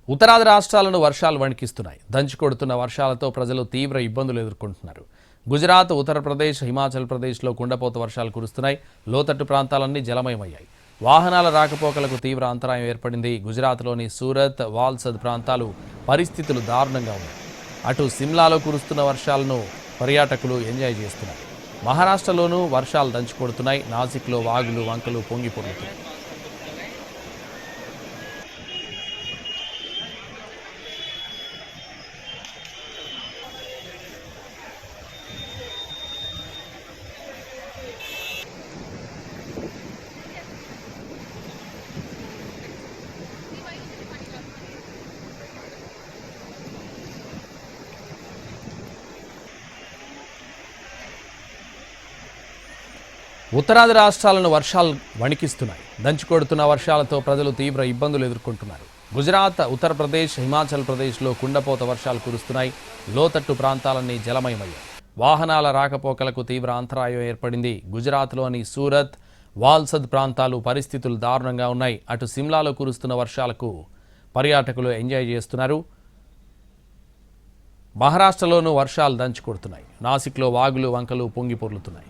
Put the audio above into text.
ఉత్తరాది రాష్ట్రాలను వర్షాలు వణికిస్తున్నాయి. దంచుకొడుతున్న వర్షాలతో ప్రజలు తీవ్ర ఇబ్బందులు ఎదుర్కొంటున్నారు. గుజరాత్, ఉత్తరప్రదేశ్, హిమాచల్ ప్రదేశ్లో కుండపోత వర్షాలు కురుస్తున్నాయి. లోతట్టు ప్రాంతాలన్నీ జలమయమయ్యాయి. వాహనాల రాకపోకలకు తీవ్ర అంతరాయం ఏర్పడింది. గుజరాత్లోని సూరత్, వాల్సద్ ప్రాంతాలు పరిస్థితులు దారుణంగా ఉన్నాయి. అటు సిమ్లాలో కురుస్తున్న వర్షాలను పర్యాటకులు ఎంజాయ్ చేస్తున్నారు. మహారాష్ట్రలోనూ వర్షాలు దంచుకొడుతున్నాయి. నాసిక్లో వాగులు, వంకలు పొంగి పొర్లుతున్నాయి. ఉత్తరాది రాష్ట్రాలను వర్షాలు వణికిస్తున్నాయి. దంచుకొడుతున్న వర్షాలతో ప్రజలు తీవ్ర ఇబ్బందులు ఎదుర్కొంటున్నారు. గుజరాత్, ఉత్తరప్రదేశ్, హిమాచల్ ప్రదేశ్లో కుండపోత వర్షాలు కురుస్తున్నాయి. లోతట్టు ప్రాంతాలన్నీ జలమయమయ్యాయి. వాహనాల రాకపోకలకు తీవ్ర అంతరాయం ఏర్పడింది. గుజరాత్లోని సూరత్, వాల్సద్ ప్రాంతాలు పరిస్థితులు దారుణంగా ఉన్నాయి. అటు సిమ్లాలో కురుస్తున్న వర్షాలకు పర్యాటకులు ఎంజాయ్ చేస్తున్నారు. మహారాష్ట్రలోనూ వర్షాలు దంచుకొడుతున్నాయి. నాసిక్లో వాగులు, వంకలు పొంగి పొర్లుతున్నాయి.